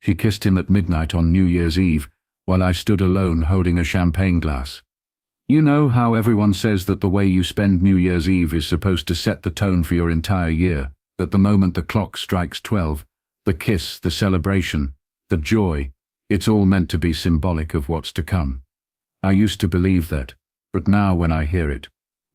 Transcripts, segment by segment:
She kissed him at midnight on New Year's Eve, while I stood alone holding a champagne glass. You know how everyone says that the way you spend New Year's Eve is supposed to set the tone for your entire year, that the moment the clock strikes 12, the kiss, the celebration, the joy, it's all meant to be symbolic of what's to come. I used to believe that, but now when I hear it,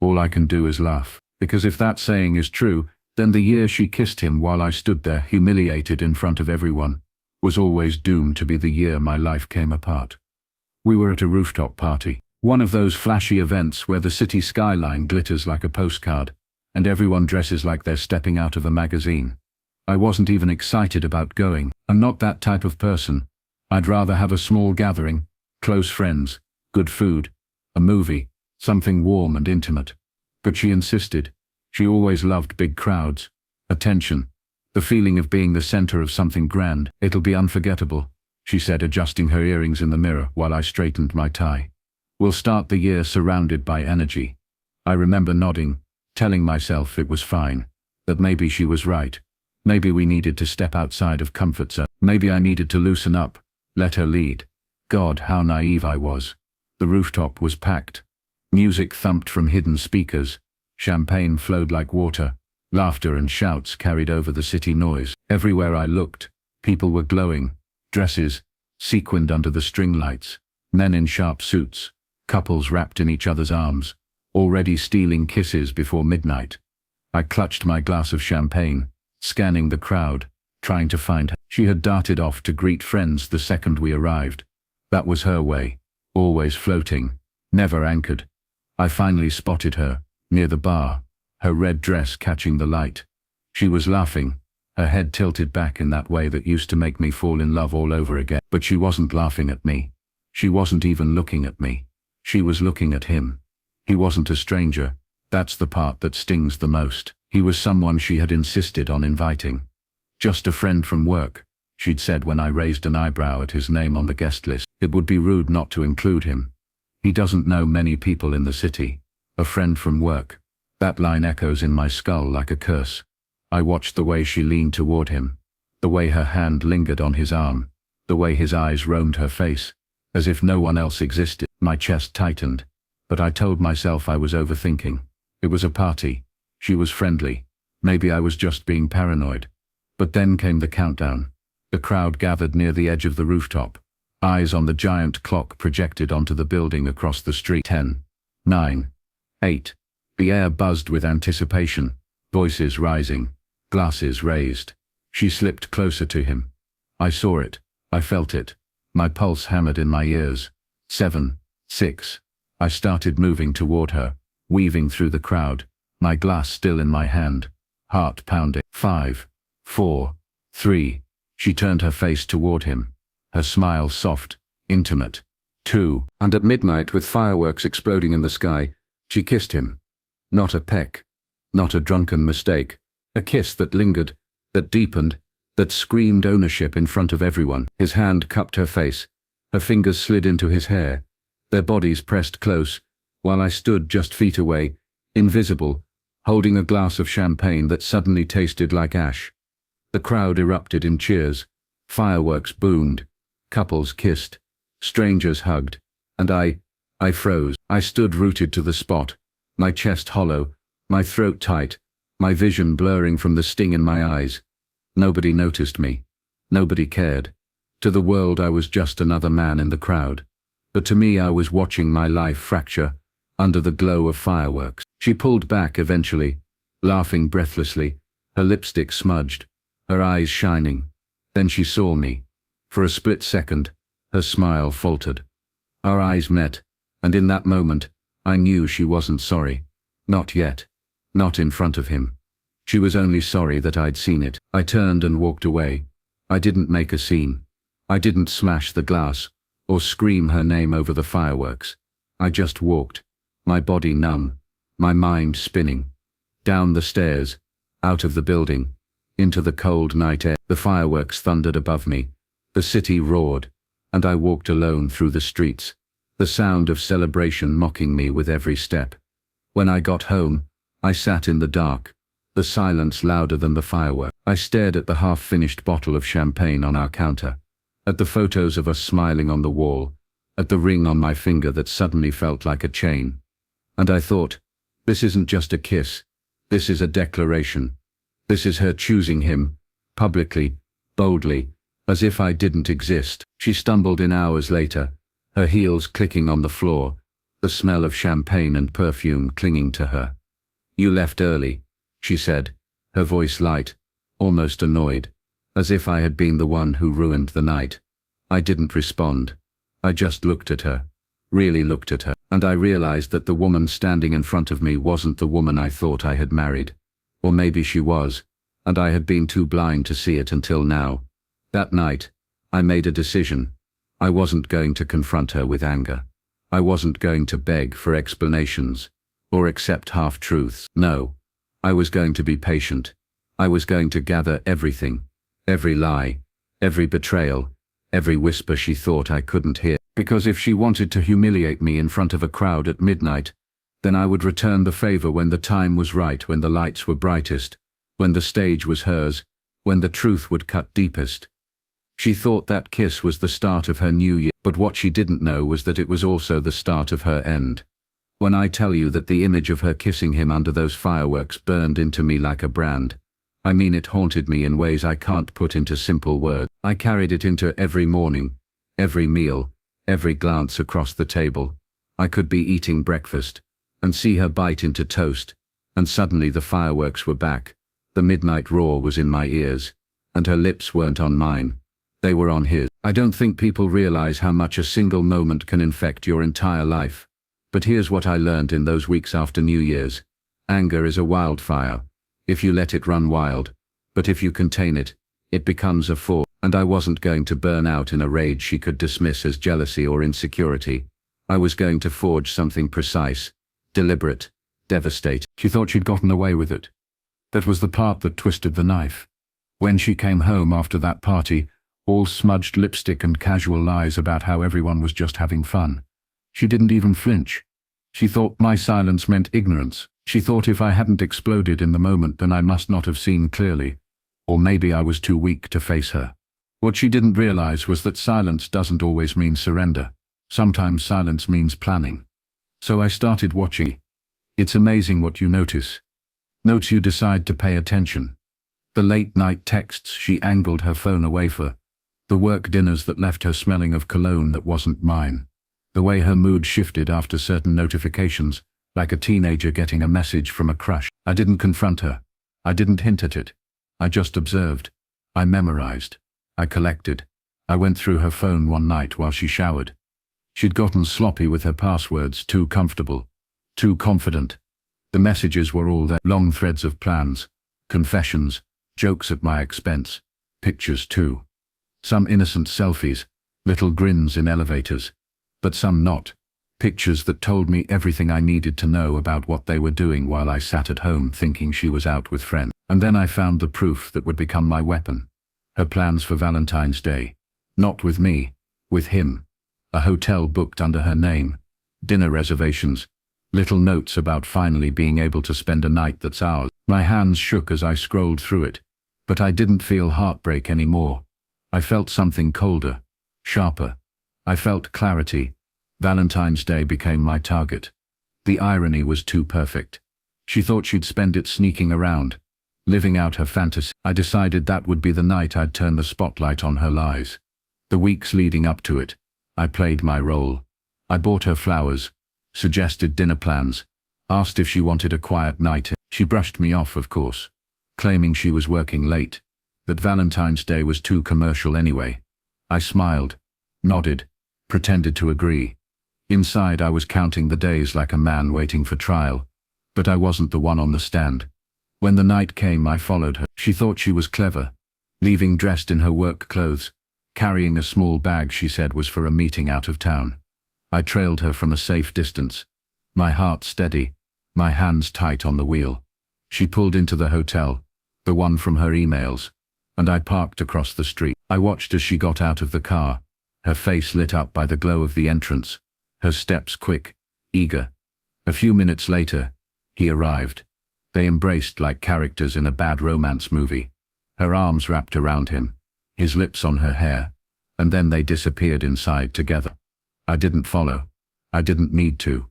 all I can do is laugh, because if that saying is true, then the year she kissed him while I stood there humiliated in front of everyone was always doomed to be the year my life came apart. We were at a rooftop party, one of those flashy events where the city skyline glitters like a postcard, and everyone dresses like they're stepping out of a magazine. I wasn't even excited about going. I'm not that type of person. I'd rather have a small gathering, close friends, good food, a movie, something warm and intimate. But she insisted. She always loved big crowds, attention, the feeling of being the center of something grand. It'll be unforgettable, she said, adjusting her earrings in the mirror while I straightened my tie. We'll start the year surrounded by energy. I remember nodding, telling myself it was fine, that maybe she was right. Maybe we needed to step outside of comfort zone. Maybe I needed to loosen up, let her lead. God, how naive I was. The rooftop was packed. Music thumped from hidden speakers. Champagne flowed like water. Laughter and shouts carried over the city noise. Everywhere I looked, people were glowing, dresses, sequined under the string lights, men in sharp suits, couples wrapped in each other's arms, already stealing kisses before midnight. I clutched my glass of champagne, scanning the crowd, trying to find her. She had darted off to greet friends the second we arrived. That was her way, always floating, never anchored. I finally spotted her, near the bar, her red dress catching the light. She was laughing, her head tilted back in that way that used to make me fall in love all over again. But she wasn't laughing at me. She wasn't even looking at me. She was looking at him. He wasn't a stranger. That's the part that stings the most. He was someone she had insisted on inviting. Just a friend from work, she'd said when I raised an eyebrow at his name on the guest list. It would be rude not to include him. He doesn't know many people in the city. A friend from work. That line echoes in my skull like a curse. I watched the way she leaned toward him, the way her hand lingered on his arm, the way his eyes roamed her face, as if no one else existed. My chest tightened, but I told myself I was overthinking. It was a party. She was friendly. Maybe I was just being paranoid. But then came the countdown. The crowd gathered near the edge of the rooftop, eyes on the giant clock projected onto the building across the street. 10, 9, 8. The air buzzed with anticipation, voices rising, glasses raised. She slipped closer to him. I saw it. I felt it. My pulse hammered in my ears. 7, 6. I started moving toward her, weaving through the crowd, my glass still in my hand, heart pounding. 5, 4, 3. She turned her face toward him, her smile soft, intimate. 2. And at midnight, with fireworks exploding in the sky, she kissed him. Not a peck, not a drunken mistake. A kiss that lingered, that deepened, that screamed ownership in front of everyone. His hand cupped her face. Her fingers slid into his hair. Their bodies pressed close, while I stood just feet away, invisible, holding a glass of champagne that suddenly tasted like ash. The crowd erupted in cheers. Fireworks boomed. Couples kissed. Strangers hugged. And I froze. I stood rooted to the spot, my chest hollow, my throat tight, my vision blurring from the sting in my eyes. Nobody noticed me. Nobody cared. To the world I was just another man in the crowd. But to me I was watching my life fracture under the glow of fireworks. She pulled back eventually, laughing breathlessly, her lipstick smudged, her eyes shining. Then she saw me. For a split second, her smile faltered. Our eyes met, and in that moment, I knew she wasn't sorry. Not yet. Not in front of him. She was only sorry that I'd seen it. I turned and walked away. I didn't make a scene. I didn't smash the glass, or scream her name over the fireworks. I just walked, my body numb, my mind spinning. Down the stairs, out of the building, into the cold night air. The fireworks thundered above me. The city roared, and I walked alone through the streets, the sound of celebration mocking me with every step. When I got home, I sat in the dark, the silence louder than the fireworks. I stared at the half-finished bottle of champagne on our counter. at the photos of us smiling on the wall, at the ring on my finger that suddenly felt like a chain. And I thought, this isn't just a kiss, this is a declaration. This is her choosing him, publicly, boldly, as if I didn't exist. She stumbled in hours later, her heels clicking on the floor, the smell of champagne and perfume clinging to her. "You left early," she said, her voice light, almost annoyed, as if I had been the one who ruined the night. I didn't respond. I just looked at her, really looked at her, and I realized that the woman standing in front of me wasn't the woman I thought I had married. Or maybe she was, and I had been too blind to see it until now. That night, I made a decision. I wasn't going to confront her with anger. I wasn't going to beg for explanations, or accept half-truths. No, I was going to be patient. I was going to gather everything, every lie, every betrayal, every whisper she thought I couldn't hear. Because if she wanted to humiliate me in front of a crowd at midnight, then I would return the favor when the time was right, when the lights were brightest, when the stage was hers, when the truth would cut deepest. She thought that kiss was the start of her new year, but what she didn't know was that it was also the start of her end. When I tell you that the image of her kissing him under those fireworks burned into me like a brand, I mean it haunted me in ways I can't put into simple words. I carried it into every morning, every meal, every glance across the table. I could be eating breakfast, and see her bite into toast, and suddenly the fireworks were back, the midnight roar was in my ears, and her lips weren't on mine, they were on his. I don't think people realize how much a single moment can infect your entire life. But here's what I learned in those weeks after New Year's. Anger is a wildfire. If you let it run wild, but if you contain it, it becomes a force. And I wasn't going to burn out in a rage she could dismiss as jealousy or insecurity. I was going to forge something precise, deliberate, devastating. She thought she'd gotten away with it. That was the part that twisted the knife. When she came home after that party, all smudged lipstick and casual lies about how everyone was just having fun, she didn't even flinch. She thought my silence meant ignorance. She thought if I hadn't exploded in the moment, then I must not have seen clearly. Or maybe I was too weak to face her. What she didn't realize was that silence doesn't always mean surrender. Sometimes silence means planning. So I started watching. It's amazing what you notice. Notes you decide to pay attention. The late-night texts she angled her phone away for. The work dinners that left her smelling of cologne that wasn't mine. The way her mood shifted after certain notifications, like a teenager getting a message from a crush. I didn't confront her. I didn't hint at it. I just observed. I memorized. I collected. I went through her phone one night while she showered. She'd gotten sloppy with her passwords, too comfortable, too confident. The messages were all there, long threads of plans, confessions, jokes at my expense, pictures too. Some innocent selfies, little grins in elevators, but some not. Pictures that told me everything I needed to know about what they were doing while I sat at home thinking she was out with friends. And then I found the proof that would become my weapon. Her plans for Valentine's Day. Not with me, with him. A hotel booked under her name. Dinner reservations. Little notes about finally being able to spend a night that's ours. My hands shook as I scrolled through it, but I didn't feel heartbreak anymore. I felt something colder, sharper. I felt clarity. Valentine's Day became my target. The irony was too perfect. She thought she'd spend it sneaking around, living out her fantasy. I decided that would be the night I'd turn the spotlight on her lies. The weeks leading up to it, I played my role. I bought her flowers, suggested dinner plans, asked if she wanted a quiet night. She brushed me off, of course, claiming she was working late, that Valentine's Day was too commercial anyway. I smiled, nodded, pretended to agree. Inside I was counting the days like a man waiting for trial, but I wasn't the one on the stand. When the night came, I followed her. She thought she was clever, leaving dressed in her work clothes, carrying a small bag she said was for a meeting out of town. I trailed her from a safe distance, my heart steady, my hands tight on the wheel. She pulled into the hotel, the one from her emails, and I parked across the street. I watched as she got out of the car, her face lit up by the glow of the entrance, her steps quick, eager. A few minutes later, he arrived. They embraced like characters in a bad romance movie, her arms wrapped around him, his lips on her hair, and then they disappeared inside together. I didn't follow. I didn't need to.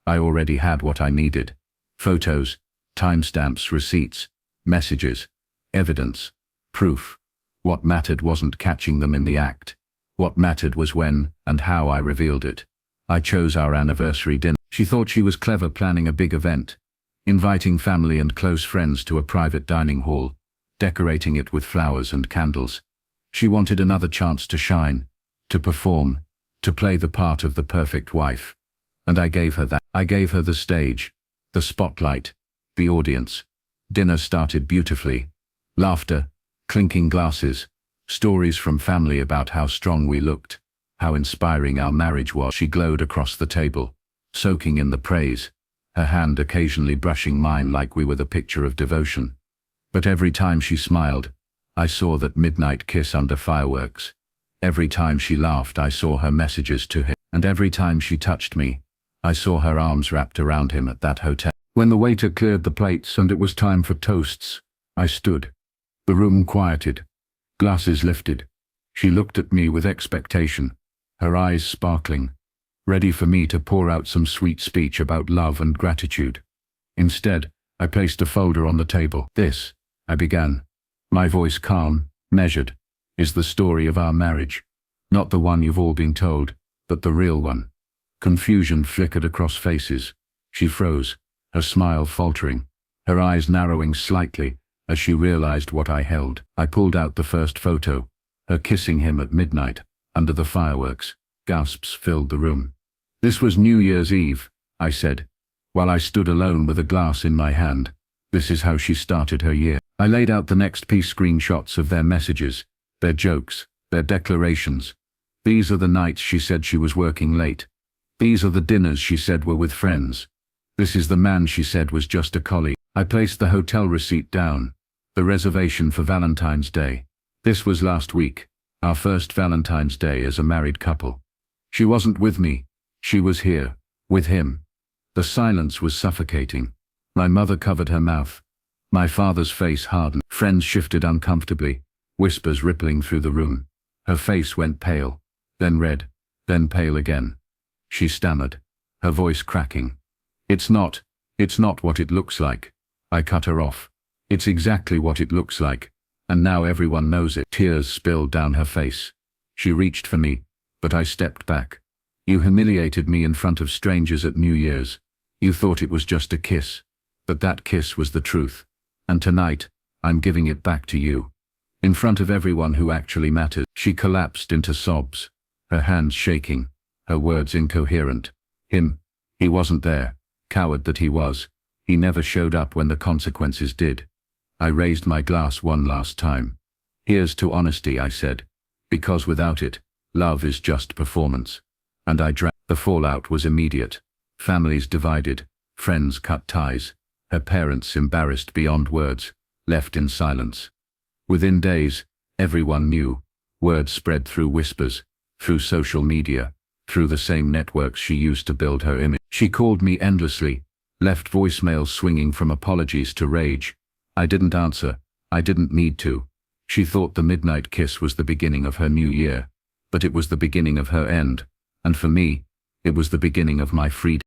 I already had what I needed. Photos, timestamps, receipts, messages, evidence, proof. What mattered wasn't catching them in the act. What mattered was when and how I revealed it. I chose our anniversary dinner. She thought she was clever, planning a big event, inviting family and close friends to a private dining hall, decorating it with flowers and candles. She wanted another chance to shine, to perform, to play the part of the perfect wife. And I gave her that. I gave her the stage, the spotlight, the audience. Dinner started beautifully. Laughter, clinking glasses, stories from family about how strong we looked, how inspiring our marriage was. She glowed across the table, soaking in the praise, her hand occasionally brushing mine like we were the picture of devotion. But every time she smiled, I saw that midnight kiss under fireworks. Every time she laughed, I saw her messages to him. And every time she touched me, I saw her arms wrapped around him at that hotel. When the waiter cleared the plates and it was time for toasts, I stood. The room quieted. Glasses lifted. She looked at me with expectation, her eyes sparkling, ready for me to pour out some sweet speech about love and gratitude. Instead, I placed a folder on the table. "This," I began, my voice calm, measured, "is the story of our marriage. Not the one you've all been told, but the real one." Confusion flickered across faces. She froze, her smile faltering, her eyes narrowing slightly as she realized what I held. I pulled out the first photo, her kissing him at midnight, under the fireworks. Gasps filled the room. "This was New Year's Eve," I said, while I stood alone with a glass in my hand. "This is how she started her year." I laid out the next piece, screenshots of their messages, their jokes, their declarations. "These are the nights she said she was working late. These are the dinners she said were with friends. This is the man she said was just a colleague." I placed the hotel receipt down, the reservation for Valentine's Day. This was last week, our first Valentine's Day as a married couple. She wasn't with me. She was here, with him. The silence was suffocating. My mother covered her mouth. My father's face hardened. Friends shifted uncomfortably, whispers rippling through the room. Her face went pale, then red, then pale again. She stammered, her voice cracking. It's not what it looks like." I cut her off. "It's exactly what it looks like, and now everyone knows it." Tears spilled down her face. She reached for me, but I stepped back. "You humiliated me in front of strangers at New Year's. You thought it was just a kiss, but that kiss was the truth. And tonight, I'm giving it back to you. In front of everyone who actually matters." She collapsed into sobs, her hands shaking, her words incoherent. He wasn't there, coward that he was. He never showed up when the consequences did. I raised my glass one last time. "Here's to honesty," I said, "because without it, love is just performance." And I drank. The fallout was immediate. Families divided, friends cut ties, her parents embarrassed beyond words, left in silence. Within days, everyone knew. Word spread through whispers, through social media, through the same networks she used to build her image. She called me endlessly, left voicemails swinging from apologies to rage. I didn't answer. I didn't need to. She thought the midnight kiss was the beginning of her new year, but it was the beginning of her end, and for me, it was the beginning of my freedom.